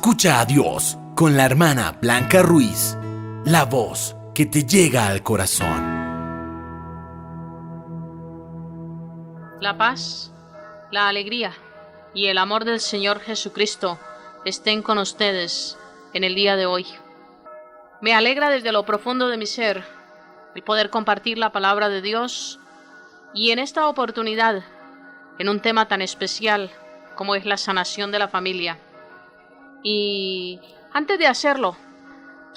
Escucha a Dios con la hermana Blanca Ruiz, la voz que te llega al corazón. La paz, la alegría y el amor del Señor Jesucristo estén con ustedes en el día de hoy. Me alegra desde lo profundo de mi ser el poder compartir la palabra de Dios y en esta oportunidad en un tema tan especial como es la sanación de la familia. Y antes de hacerlo,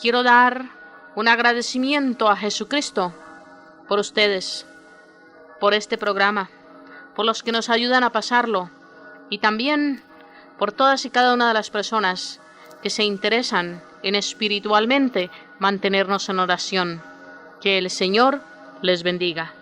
quiero dar un agradecimiento a Jesucristo por ustedes, por este programa, por los que nos ayudan a pasarlo y también por todas y cada una de las personas que se interesan en espiritualmente mantenernos en oración. Que el Señor les bendiga.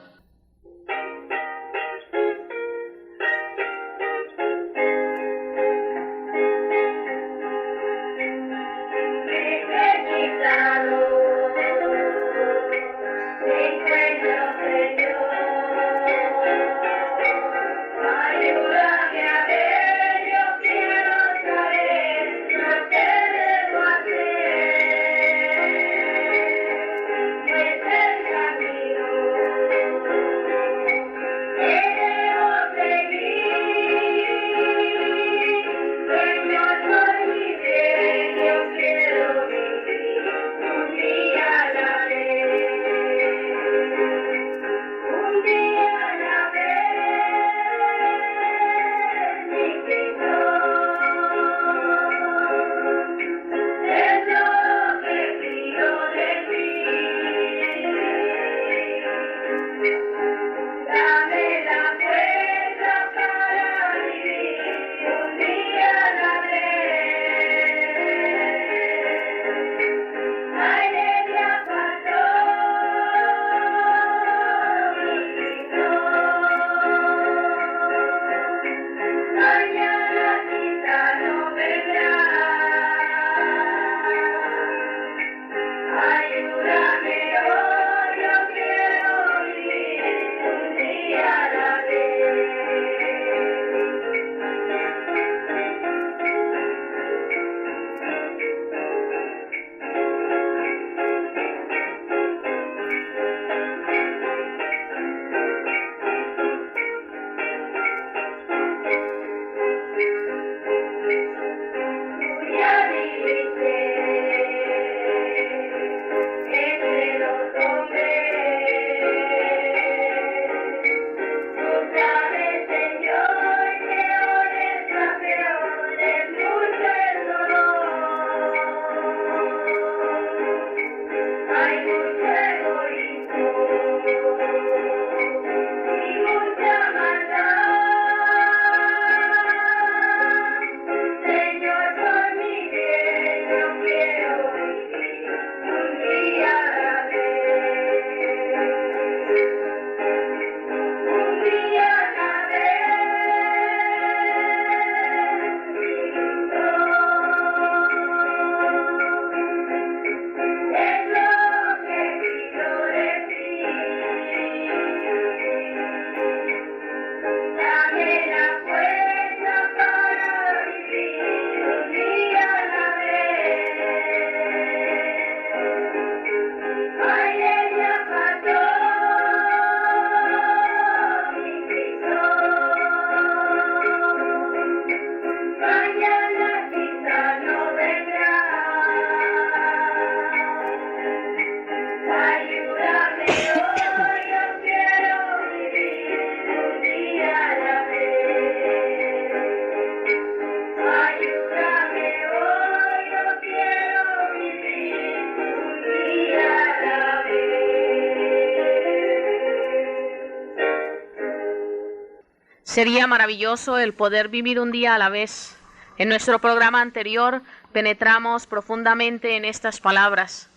Sería maravilloso el poder vivir un día a la vez. En nuestro programa anterior penetramos profundamente en estas palabras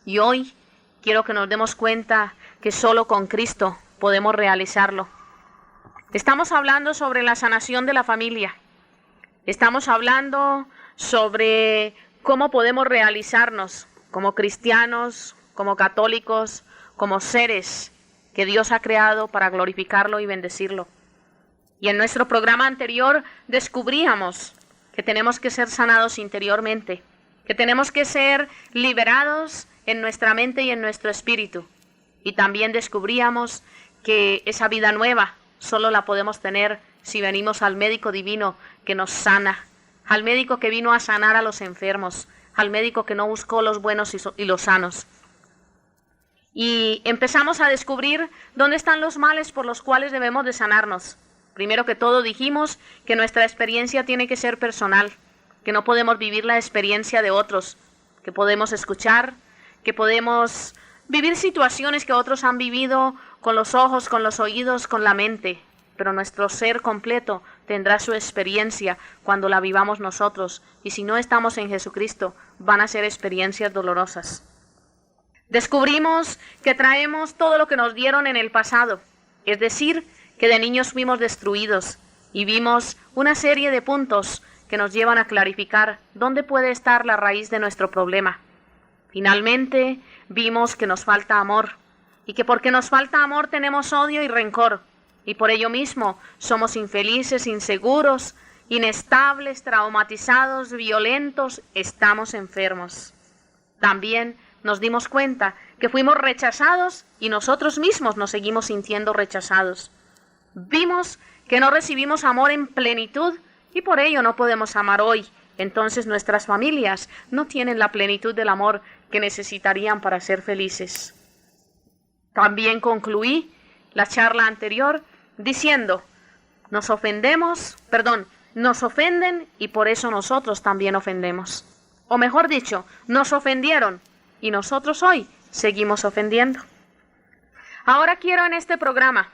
y hoy quiero que nos demos cuenta que solo con Cristo podemos realizarlo. Estamos hablando sobre la sanación de la familia. Estamos hablando sobre cómo podemos realizarnos como cristianos, como católicos, como seres que Dios ha creado para glorificarlo y bendecirlo. Y en nuestro programa anterior descubríamos que tenemos que ser sanados interiormente, que tenemos que ser liberados en nuestra mente y en nuestro espíritu. Y también descubríamos que esa vida nueva solo la podemos tener si venimos al médico divino que nos sana, al médico que vino a sanar a los enfermos, al médico que no buscó los buenos y los sanos. Y empezamos a descubrir dónde están los males por los cuales debemos de sanarnos. Primero que todo dijimos que nuestra experiencia tiene que ser personal, que no podemos vivir la experiencia de otros, que podemos escuchar, que podemos vivir situaciones que otros han vivido con los ojos, con los oídos, con la mente, pero nuestro ser completo tendrá su experiencia cuando la vivamos nosotros, y si no estamos en Jesucristo, van a ser experiencias dolorosas. Descubrimos que traemos todo lo que nos dieron en el pasado, es decir, que de niños fuimos destruidos, y vimos una serie de puntos que nos llevan a clarificar dónde puede estar la raíz de nuestro problema. Finalmente, vimos que nos falta amor, y que porque nos falta amor tenemos odio y rencor, y por ello mismo somos infelices, inseguros, inestables, traumatizados, violentos, estamos enfermos. También nos dimos cuenta que fuimos rechazados y nosotros mismos nos seguimos sintiendo rechazados. Vimos que no recibimos amor en plenitud y por ello no podemos amar hoy. Entonces nuestras familias no tienen la plenitud del amor que necesitarían para ser felices. También concluí la charla anterior diciendo, nos ofenden y por eso nosotros también ofendemos. O mejor dicho, nos ofendieron y nosotros hoy seguimos ofendiendo. Ahora quiero en este programa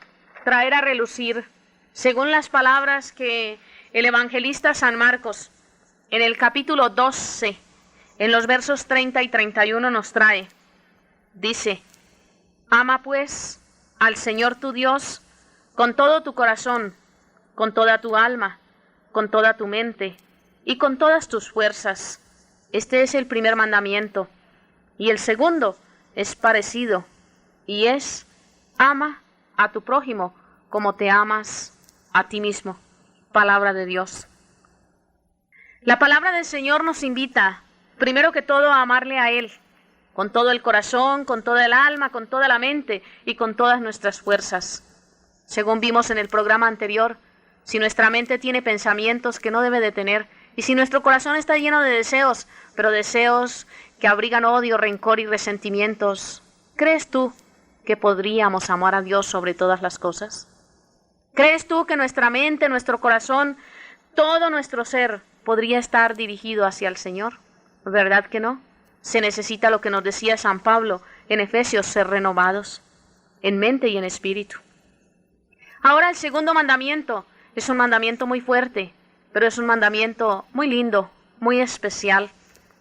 traer a relucir, según las palabras que el evangelista San Marcos en el capítulo 12, en los versos 30 y 31 nos trae. Dice, ama pues al Señor tu Dios con todo tu corazón, con toda tu alma, con toda tu mente y con todas tus fuerzas. Este es el primer mandamiento. Y el segundo es parecido, y es, ama a tu prójimo como te amas a ti mismo. Palabra de Dios. La palabra del Señor nos invita, primero que todo, a amarle a Él, con todo el corazón, con toda el alma, con toda la mente y con todas nuestras fuerzas. Según vimos en el programa anterior, si nuestra mente tiene pensamientos que no debe de tener, y si nuestro corazón está lleno de deseos, pero deseos que abrigan odio, rencor y resentimientos, ¿crees tú que podríamos amar a Dios sobre todas las cosas? ¿Crees tú que nuestra mente, nuestro corazón, todo nuestro ser podría estar dirigido hacia el Señor? ¿Verdad que no? Se necesita lo que nos decía San Pablo en Efesios, ser renovados en mente y en espíritu. Ahora el segundo mandamiento es un mandamiento muy fuerte, pero es un mandamiento muy lindo, muy especial.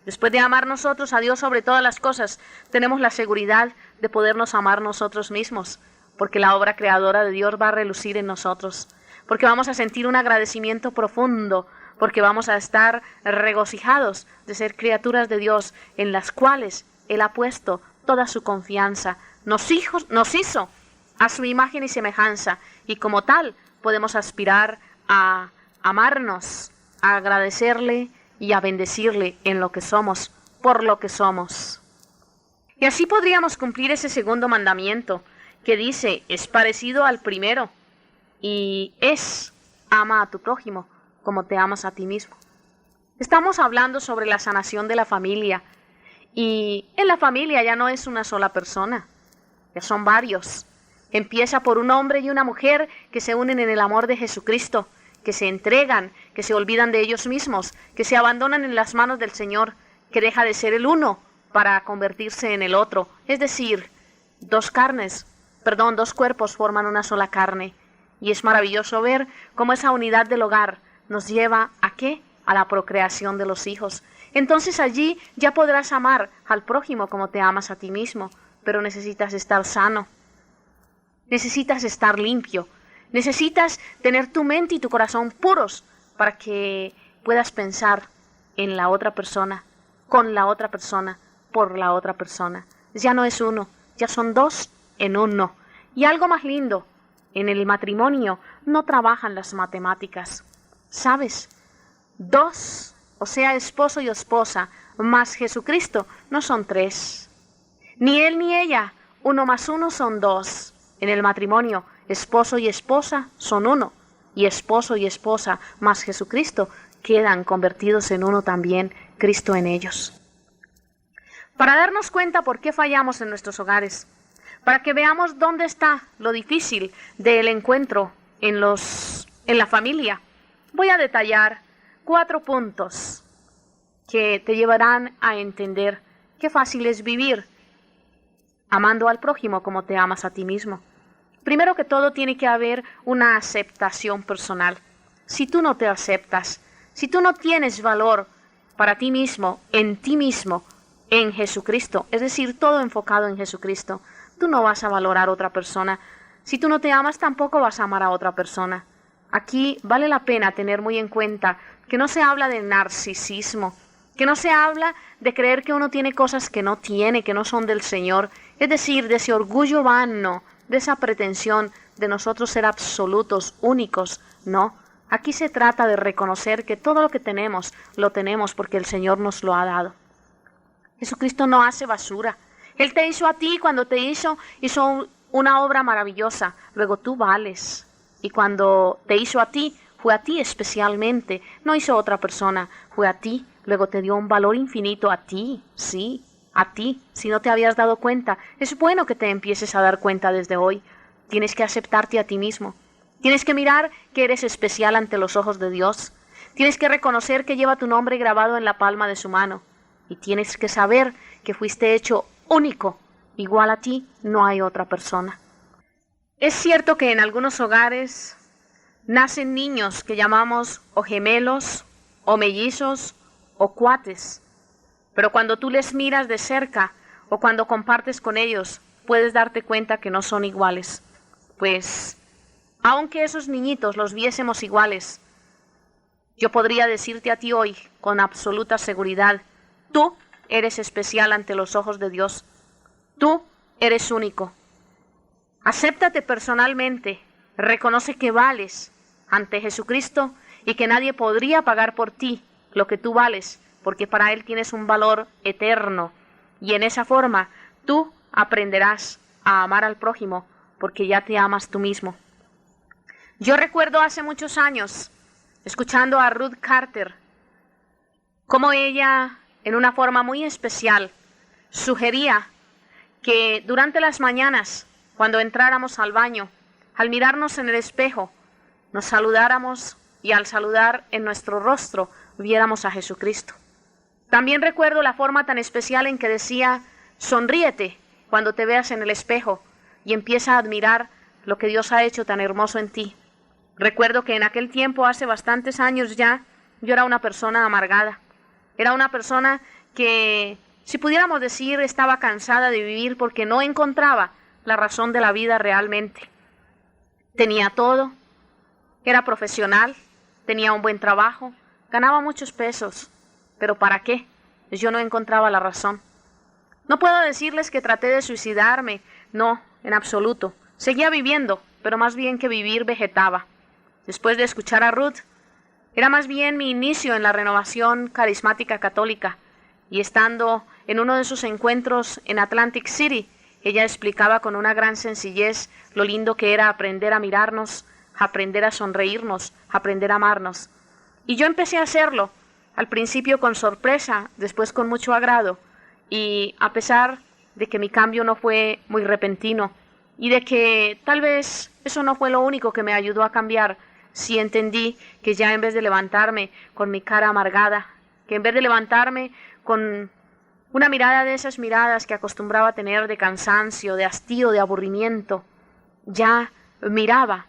Después de amar nosotros a Dios sobre todas las cosas, tenemos la seguridad de podernos amar nosotros mismos, porque la obra creadora de Dios va a relucir en nosotros, porque vamos a sentir un agradecimiento profundo, porque vamos a estar regocijados de ser criaturas de Dios en las cuales Él ha puesto toda su confianza. Nos hizo a su imagen y semejanza, y como tal podemos aspirar a amarnos, a agradecerle y a bendecirle en lo que somos, por lo que somos. Y así podríamos cumplir ese segundo mandamiento, que dice, es parecido al primero, y es, ama a tu prójimo como te amas a ti mismo. Estamos hablando sobre la sanación de la familia, y en la familia ya no es una sola persona, ya son varios. Empieza por un hombre y una mujer que se unen en el amor de Jesucristo, que se entregan, que se olvidan de ellos mismos, que se abandonan en las manos del Señor, que deja de ser el uno para convertirse en el otro. Es decir, dos cuerpos forman una sola carne. Y es maravilloso ver cómo esa unidad del hogar nos lleva ¿a qué? A la procreación de los hijos. Entonces allí ya podrás amar al prójimo como te amas a ti mismo, pero necesitas estar sano, necesitas estar limpio, necesitas tener tu mente y tu corazón puros para que puedas pensar en la otra persona, con la otra persona, por la otra persona. Ya no es uno, ya son dos en uno. Y algo más lindo, en el matrimonio no trabajan las matemáticas. ¿Sabes? Dos, o sea, esposo y esposa, más Jesucristo, no son tres. Ni él ni ella, 1 más 1 son 2. En el matrimonio, esposo y esposa son 1. Y esposo y esposa más Jesucristo quedan convertidos en uno también, Cristo en ellos. Para darnos cuenta por qué fallamos en nuestros hogares, para que veamos dónde está lo difícil del encuentro en la familia, voy a detallar 4 puntos que te llevarán a entender qué fácil es vivir amando al prójimo como te amas a ti mismo. Primero que todo, tiene que haber una aceptación personal. Si tú no te aceptas, si tú no tienes valor para ti mismo, en Jesucristo, es decir, todo enfocado en Jesucristo, tú no vas a valorar a otra persona. Si tú no te amas, tampoco vas a amar a otra persona. Aquí vale la pena tener muy en cuenta que no se habla de narcisismo, que no se habla de creer que uno tiene cosas que no tiene, que no son del Señor, es decir, de ese orgullo vano, de esa pretensión de nosotros ser absolutos, únicos. No, aquí se trata de reconocer que todo lo que tenemos, lo tenemos porque el Señor nos lo ha dado. Jesucristo no hace basura. Él te hizo a ti, cuando te hizo una obra maravillosa. Luego tú vales. Y cuando te hizo a ti, fue a ti especialmente. No hizo a otra persona, fue a ti. Luego te dio un valor infinito a ti, sí, a ti. Si no te habías dado cuenta, es bueno que te empieces a dar cuenta desde hoy. Tienes que aceptarte a ti mismo. Tienes que mirar que eres especial ante los ojos de Dios. Tienes que reconocer que lleva tu nombre grabado en la palma de su mano. Y tienes que saber que fuiste hecho único. Igual a ti no hay otra persona. Es cierto que en algunos hogares nacen niños que llamamos o gemelos, o mellizos, o cuates. Pero cuando tú les miras de cerca, o cuando compartes con ellos, puedes darte cuenta que no son iguales. Pues, aunque esos niñitos los viésemos iguales, yo podría decirte a ti hoy, con absoluta seguridad, tú eres especial ante los ojos de Dios. Tú eres único. Acéptate personalmente, reconoce que vales ante Jesucristo y que nadie podría pagar por ti lo que tú vales, porque para Él tienes un valor eterno. Y en esa forma tú aprenderás a amar al prójimo, porque ya te amas tú mismo. Yo recuerdo hace muchos años, escuchando a Ruth Carter, cómo ella, en una forma muy especial, sugería que durante las mañanas, cuando entráramos al baño, al mirarnos en el espejo, nos saludáramos y al saludar en nuestro rostro viéramos a Jesucristo. También recuerdo la forma tan especial en que decía, sonríete cuando te veas en el espejo y empieza a admirar lo que Dios ha hecho tan hermoso en ti. Recuerdo que en aquel tiempo, hace bastantes años ya, yo era una persona amargada. Era una persona que, si pudiéramos decir, estaba cansada de vivir porque no encontraba la razón de la vida realmente. Tenía todo, era profesional, tenía un buen trabajo, ganaba muchos pesos, pero ¿para qué? Yo no encontraba la razón. No puedo decirles que traté de suicidarme, no, en absoluto. Seguía viviendo, pero más bien que vivir vegetaba. Después de escuchar a Ruth, era más bien mi inicio en la renovación carismática católica, y estando en uno de sus encuentros en Atlantic City, ella explicaba con una gran sencillez lo lindo que era aprender a mirarnos, aprender a sonreírnos, aprender a amarnos. Y yo empecé a hacerlo, al principio con sorpresa, después con mucho agrado, y a pesar de que mi cambio no fue muy repentino, y de que tal vez eso no fue lo único que me ayudó a cambiar, sí entendí que ya en vez de levantarme con mi cara amargada, que en vez de levantarme con una mirada de esas miradas que acostumbraba a tener de cansancio, de hastío, de aburrimiento, ya miraba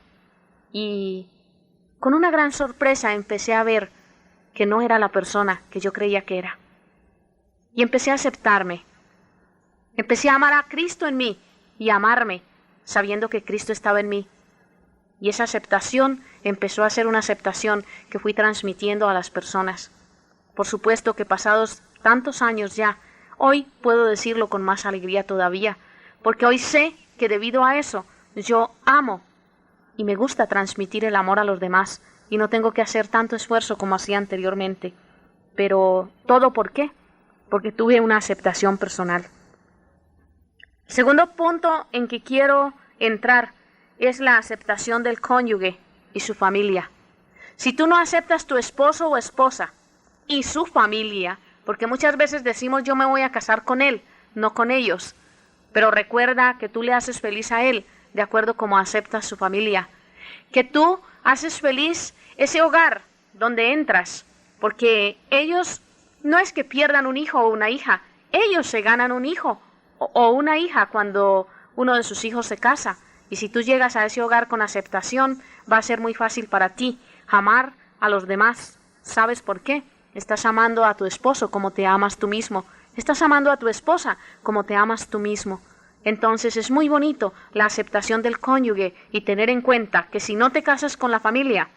y con una gran sorpresa empecé a ver que no era la persona que yo creía que era. Y empecé a aceptarme. Empecé a amar a Cristo en mí y a amarme, sabiendo que Cristo estaba en mí. Y esa aceptación empezó a ser una aceptación que fui transmitiendo a las personas. Por supuesto que pasados tantos años ya, hoy puedo decirlo con más alegría todavía, porque hoy sé que debido a eso yo amo y me gusta transmitir el amor a los demás, y no tengo que hacer tanto esfuerzo como hacía anteriormente. Pero ¿todo por qué? Porque tuve una aceptación personal. El segundo punto en que quiero entrar es la aceptación del cónyuge y su familia. Si tú no aceptas tu esposo o esposa y su familia, porque muchas veces decimos yo me voy a casar con él, no con ellos, pero recuerda que tú le haces feliz a él de acuerdo como aceptas su familia, que tú haces feliz ese hogar donde entras, porque ellos no es que pierdan un hijo o una hija, ellos se ganan un hijo o una hija cuando uno de sus hijos se casa. Y si tú llegas a ese hogar con aceptación, va a ser muy fácil para ti amar a los demás. ¿Sabes por qué? Estás amando a tu esposo como te amas tú mismo. Estás amando a tu esposa como te amas tú mismo. Entonces es muy bonito la aceptación del cónyuge y tener en cuenta que si no te casas con la familia,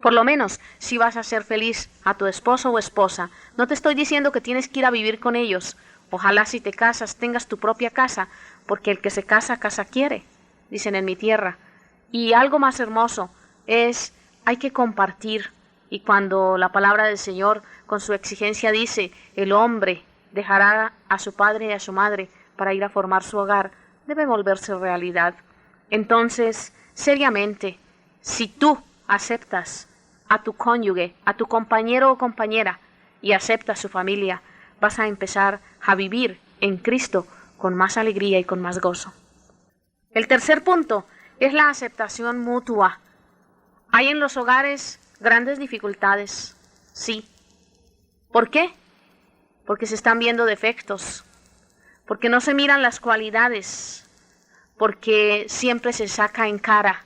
por lo menos si vas a ser feliz a tu esposo o esposa. No te estoy diciendo que tienes que ir a vivir con ellos. Ojalá si te casas tengas tu propia casa, porque el que se casa, casa quiere, dicen en mi tierra. Y algo más hermoso es, hay que compartir. Y cuando la palabra del Señor con su exigencia dice, el hombre dejará a su padre y a su madre para ir a formar su hogar, debe volverse realidad. Entonces, seriamente, si tú aceptas a tu cónyuge, a tu compañero o compañera, y aceptas su familia, vas a empezar a vivir en Cristo con más alegría y con más gozo. El tercer punto es la aceptación mutua. Hay en los hogares grandes dificultades, sí. ¿Por qué? Porque se están viendo defectos, porque no se miran las cualidades, porque siempre se saca en cara.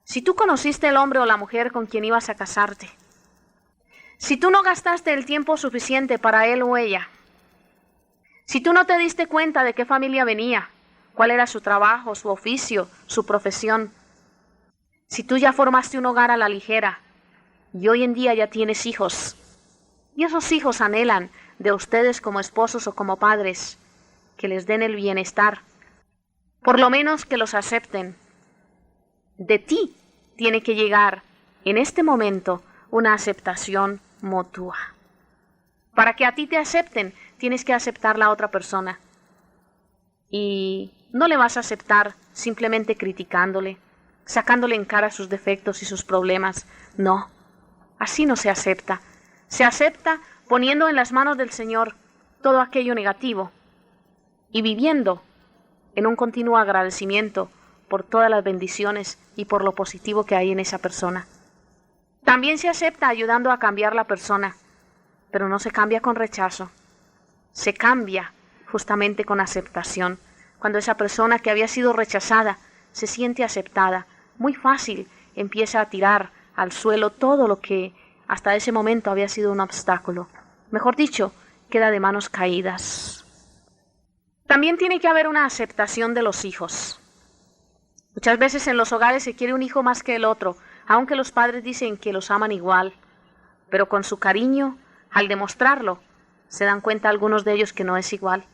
Si tú conociste el hombre o la mujer con quien ibas a casarte, si tú no gastaste el tiempo suficiente para él o ella, si tú no te diste cuenta de qué familia venía, cuál era su trabajo, su oficio, su profesión, si tú ya formaste un hogar a la ligera y hoy en día ya tienes hijos, y esos hijos anhelan de ustedes como esposos o como padres que les den el bienestar, por lo menos que los acepten. De ti tiene que llegar en este momento una aceptación mutua. Para que a ti te acepten, tienes que aceptar la otra persona. Y no le vas a aceptar simplemente criticándole, sacándole en cara sus defectos y sus problemas. No, así no se acepta. Se acepta poniendo en las manos del Señor todo aquello negativo y viviendo en un continuo agradecimiento por todas las bendiciones y por lo positivo que hay en esa persona. También se acepta ayudando a cambiar la persona, pero no se cambia con rechazo. Se cambia justamente con aceptación. Cuando esa persona que había sido rechazada se siente aceptada, muy fácil empieza a tirar al suelo todo lo que hasta ese momento había sido un obstáculo. Mejor dicho, queda de manos caídas. También tiene que haber una aceptación de los hijos. Muchas veces en los hogares se quiere un hijo más que el otro, aunque los padres dicen que los aman igual, pero con su cariño, al demostrarlo, se dan cuenta algunos de ellos que no es igual.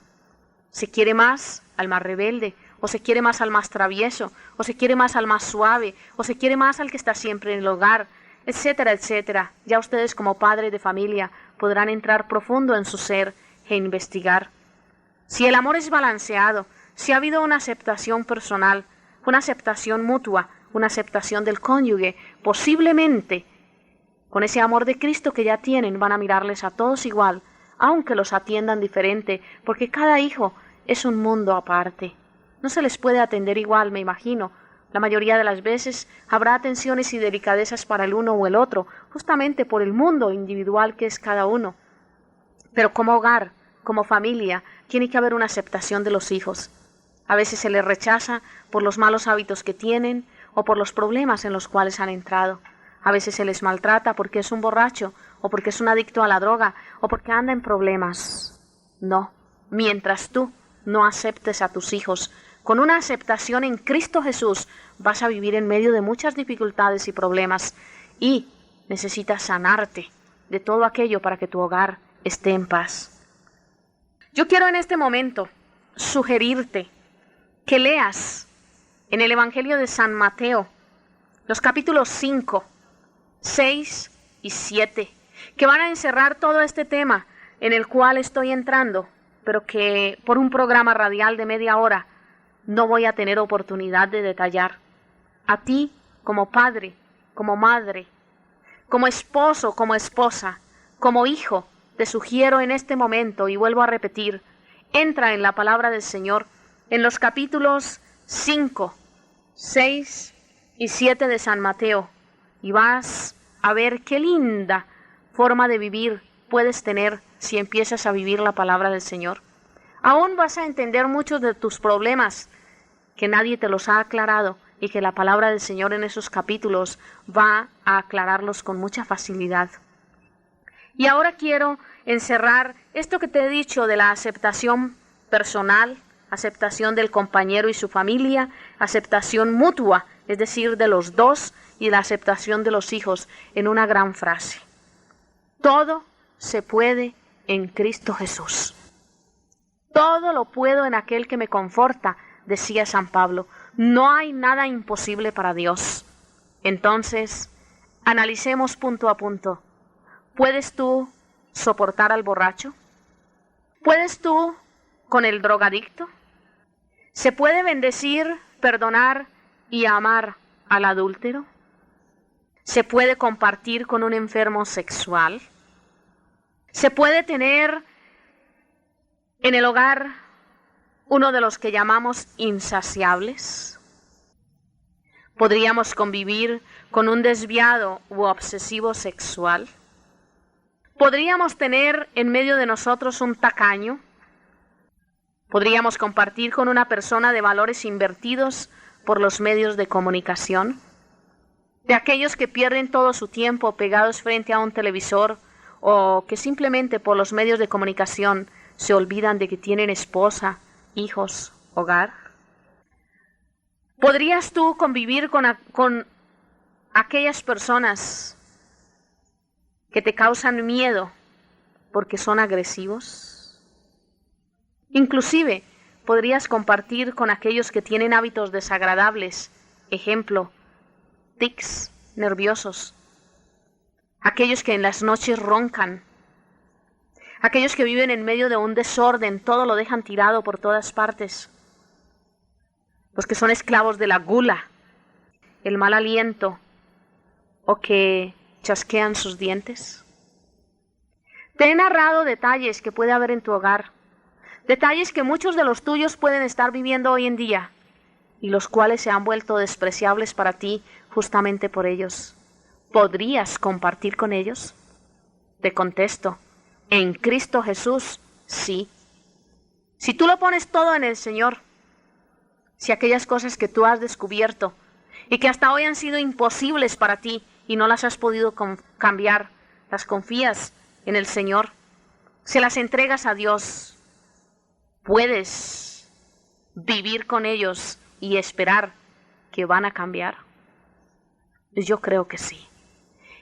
Se quiere más al más rebelde, o se quiere más al más travieso, o se quiere más al más suave, o se quiere más al que está siempre en el hogar, etcétera, etcétera. Ya ustedes como padres de familia podrán entrar profundo en su ser e investigar. Si el amor es balanceado, si ha habido una aceptación personal, una aceptación mutua, una aceptación del cónyuge, posiblemente con ese amor de Cristo que ya tienen van a mirarles a todos igual, aunque los atiendan diferente, porque cada hijo es un mundo aparte. No se les puede atender igual, me imagino. La mayoría de las veces habrá atenciones y delicadezas para el uno o el otro, justamente por el mundo individual que es cada uno. Pero como hogar, como familia, tiene que haber una aceptación de los hijos. A veces se les rechaza por los malos hábitos que tienen o por los problemas en los cuales han entrado. A veces se les maltrata porque es un borracho o porque es un adicto a la droga o porque anda en problemas. No, mientras tú no aceptes a tus hijos con una aceptación en Cristo Jesús, vas a vivir en medio de muchas dificultades y problemas y necesitas sanarte de todo aquello para que tu hogar esté en paz. Yo quiero en este momento sugerirte que leas en el Evangelio de San Mateo los capítulos 5 6 y 7, que van a encerrar todo este tema en el cual estoy entrando, pero que por un programa radial de media hora no voy a tener oportunidad de detallar. A ti, como padre, como madre, como esposo, como esposa, como hijo, te sugiero en este momento, y vuelvo a repetir, entra en la palabra del Señor, en los capítulos 5, 6 y 7 de San Mateo, y vas a ver qué linda forma de vivir puedes tener si empiezas a vivir la palabra del Señor. Aún vas a entender muchos de tus problemas que nadie te los ha aclarado y que la palabra del Señor en esos capítulos va a aclararlos con mucha facilidad. Y ahora quiero encerrar esto que te he dicho de la aceptación personal, aceptación del compañero y su familia, aceptación mutua, es decir, de los dos, y la aceptación de los hijos, en una gran frase. Todo se puede en Cristo Jesús. Todo lo puedo en aquel que me conforta, decía San Pablo. No hay nada imposible para Dios. Entonces, analicemos punto a punto. ¿Puedes tú soportar al borracho? ¿Puedes tú con el drogadicto? ¿Se puede bendecir, perdonar y amar al adúltero? ¿Se puede compartir con un enfermo sexual? ¿Se puede tener en el hogar uno de los que llamamos insaciables? ¿Podríamos convivir con un desviado u obsesivo sexual? ¿Podríamos tener en medio de nosotros un tacaño? ¿Podríamos compartir con una persona de valores invertidos por los medios de comunicación? De aquellos que pierden todo su tiempo pegados frente a un televisor, o que simplemente por los medios de comunicación se olvidan de que tienen esposa, hijos, hogar. ¿Podrías tú convivir con aquellas personas que te causan miedo porque son agresivos? Inclusive, podrías compartir con aquellos que tienen hábitos desagradables, ejemplo, tics nerviosos, aquellos que en las noches roncan, aquellos que viven en medio de un desorden, todo lo dejan tirado por todas partes, los que son esclavos de la gula, el mal aliento, o que chasquean sus dientes. Te he narrado detalles que puede haber en tu hogar, detalles que muchos de los tuyos pueden estar viviendo hoy en día, y los cuales se han vuelto despreciables para ti justamente por ellos. ¿Podrías compartir con ellos? Te contesto, en Cristo Jesús, sí. Si tú lo pones todo en el Señor, si aquellas cosas que tú has descubierto y que hasta hoy han sido imposibles para ti y no las has podido cambiar, las confías en el Señor, se las entregas a Dios, ¿puedes vivir con ellos y esperar que van a cambiar? Yo creo que sí.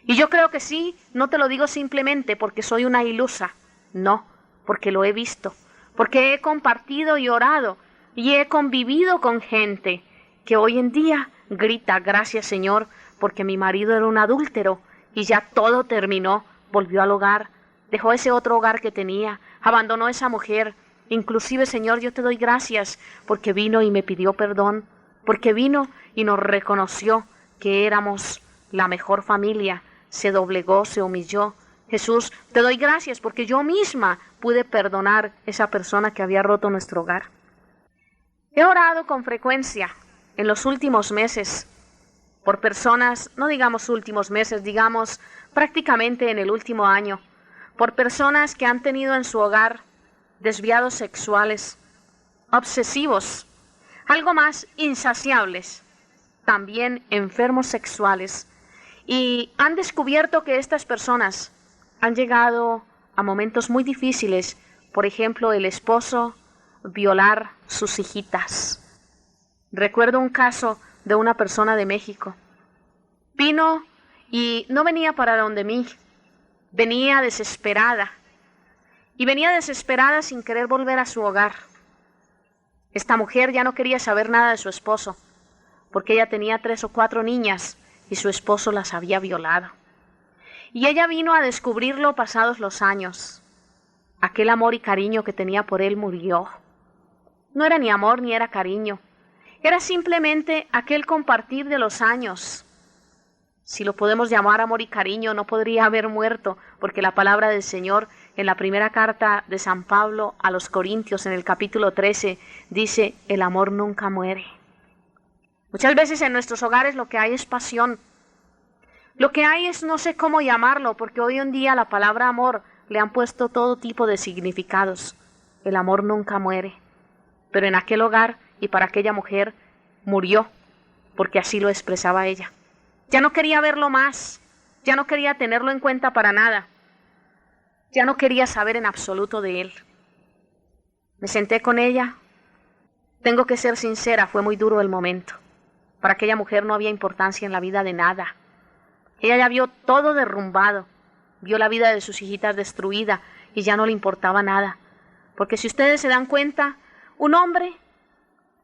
Y yo creo que sí, no te lo digo simplemente porque soy una ilusa, no, porque lo he visto, porque he compartido y orado y he convivido con gente que hoy en día grita, gracias Señor, porque mi marido era un adúltero y ya todo terminó, volvió al hogar, dejó ese otro hogar que tenía, abandonó a esa mujer. Inclusive, Señor, yo te doy gracias porque vino y me pidió perdón, porque vino y nos reconoció que éramos la mejor familia, se doblegó, se humilló. Jesús, te doy gracias porque yo misma pude perdonar esa persona que había roto nuestro hogar. He orado con frecuencia en los últimos meses por personas, no digamos últimos meses, digamos prácticamente en el último año, por personas que han tenido en su hogar desviados sexuales, obsesivos, algo más insaciables, también enfermos sexuales, y han descubierto que estas personas han llegado a momentos muy difíciles, por ejemplo, el esposo violar sus hijitas. Recuerdo un caso de una persona de México. Vino y no venía para donde mí, venía desesperada. Y venía desesperada sin querer volver a su hogar. Esta mujer ya no quería saber nada de su esposo, porque ella tenía 3 o 4 niñas y su esposo las había violado. Y ella vino a descubrirlo pasados los años. Aquel amor y cariño que tenía por él murió. No era ni amor ni era cariño. Era simplemente aquel compartir de los años. Si lo podemos llamar amor y cariño, no podría haber muerto, porque la palabra del Señor en la primera carta de San Pablo a los Corintios, en el capítulo 13, dice: el amor nunca muere. Muchas veces en nuestros hogares lo que hay es pasión. Lo que hay es, no sé cómo llamarlo, porque hoy en día la palabra amor le han puesto todo tipo de significados. El amor nunca muere. Pero en aquel hogar y para aquella mujer murió, porque así lo expresaba ella. Ya no quería verlo más, ya no quería tenerlo en cuenta para nada, ya no quería saber en absoluto de él. Me senté con ella. Tengo que ser sincera, fue muy duro el momento. Para aquella mujer no había importancia en la vida de nada. Ella ya vio todo derrumbado, vio la vida de sus hijitas destruida y ya no le importaba nada. Porque si ustedes se dan cuenta, un hombre,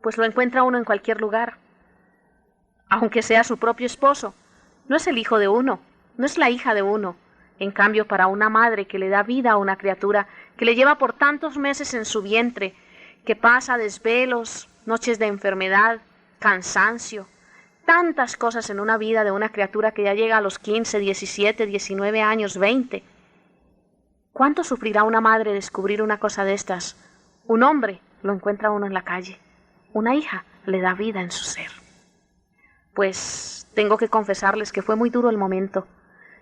pues lo encuentra uno en cualquier lugar. Aunque sea su propio esposo, no es el hijo de uno, no es la hija de uno. En cambio, para una madre que le da vida a una criatura, que le lleva por tantos meses en su vientre, que pasa desvelos, noches de enfermedad, cansancio, tantas cosas en una vida de una criatura que ya llega a los 15, 17, 19 años, 20. ¿Cuánto sufrirá una madre descubrir una cosa de estas? Un hombre lo encuentra uno en la calle, una hija le da vida en su ser. Pues tengo que confesarles que fue muy duro el momento,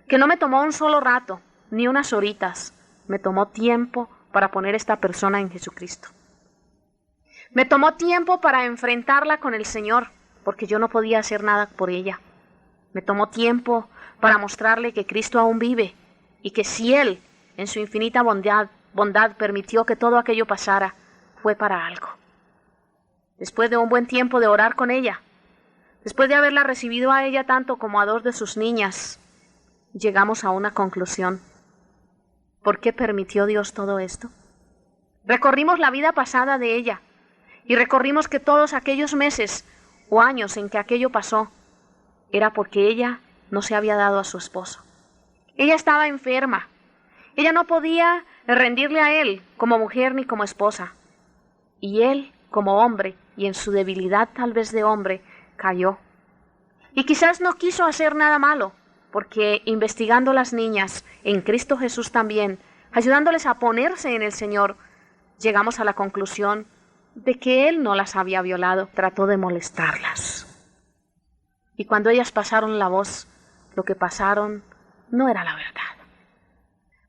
que no me tomó un solo rato, ni unas horitas, me tomó tiempo para poner esta persona en Jesucristo. Me tomó tiempo para enfrentarla con el Señor, porque yo no podía hacer nada por ella. Me tomó tiempo para mostrarle que Cristo aún vive y que si Él, en su infinita bondad permitió que todo aquello pasara, fue para algo. Después de un buen tiempo de orar con ella, después de haberla recibido a ella tanto como a dos de sus niñas, llegamos a una conclusión. ¿Por qué permitió Dios todo esto? Recorrimos la vida pasada de ella y recorrimos que todos aquellos meses o años en que aquello pasó era porque ella no se había dado a su esposo. Ella estaba enferma. Ella no podía rendirle a él como mujer ni como esposa. Y él, como hombre, y en su debilidad tal vez de hombre, cayó. Y quizás no quiso hacer nada malo, porque investigando las niñas en Cristo Jesús también, ayudándoles a ponerse en el Señor, llegamos a la conclusión de que Él no las había violado, trató de molestarlas. Y cuando ellas pasaron la voz, lo que pasaron no era la verdad.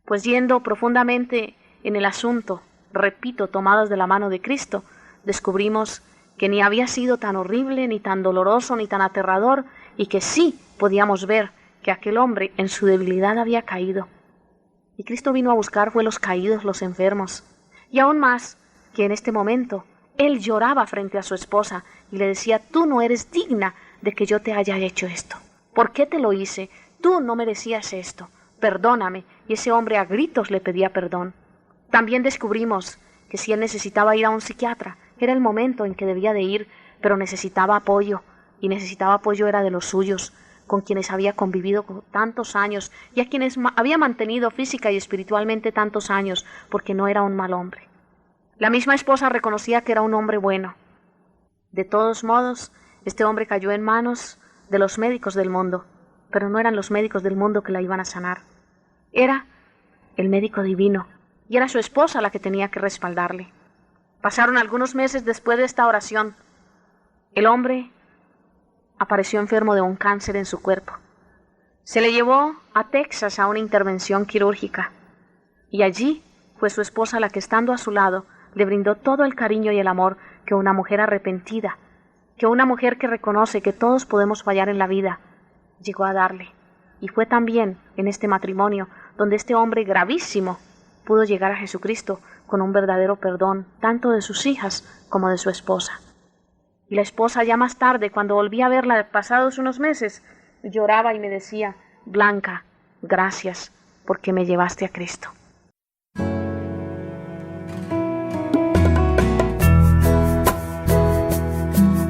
Pues yendo profundamente en el asunto, repito, tomados de la mano de Cristo, descubrimos que ni había sido tan horrible, ni tan doloroso, ni tan aterrador, y que sí podíamos ver que aquel hombre en su debilidad había caído. Y Cristo vino a buscar fue los caídos, los enfermos. Y aún más, que en este momento Él lloraba frente a su esposa y le decía: tú no eres digna de que yo te haya hecho esto. ¿Por qué te lo hice? Tú no merecías esto. Perdóname. Y ese hombre a gritos le pedía perdón. También descubrimos que si él necesitaba ir a un psiquiatra, era el momento en que debía de ir, pero necesitaba apoyo, y necesitaba apoyo era de los suyos, con quienes había convivido tantos años, y a quienes había mantenido física y espiritualmente tantos años, porque no era un mal hombre. La misma esposa reconocía que era un hombre bueno. De todos modos, este hombre cayó en manos de los médicos del mundo, pero no eran los médicos del mundo que la iban a sanar. Era el médico divino, y era su esposa la que tenía que respaldarle. Pasaron algunos meses después de esta oración. El hombre apareció enfermo de un cáncer en su cuerpo. Se le llevó a Texas a una intervención quirúrgica, y allí fue su esposa la que, estando a su lado, le brindó todo el cariño y el amor que una mujer arrepentida, que una mujer que reconoce que todos podemos fallar en la vida, llegó a darle. Y fue también en este matrimonio donde este hombre gravísimo pudo llegar a Jesucristo con un verdadero perdón, tanto de sus hijas como de su esposa. Y la esposa, ya más tarde, cuando volví a verla pasados unos meses, lloraba y me decía: Blanca, gracias porque me llevaste a Cristo.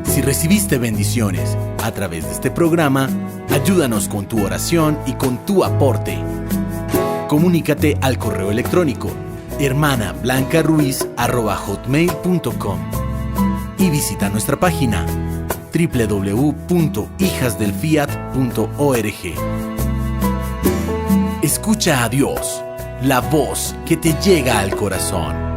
Si recibiste bendiciones a través de este programa, ayúdanos con tu oración y con tu aporte. Comunícate al correo electrónico hermanablancaruiz@hotmail.com y visita nuestra página www.hijasdelfiat.org. Escucha a Dios, la voz que te llega al corazón.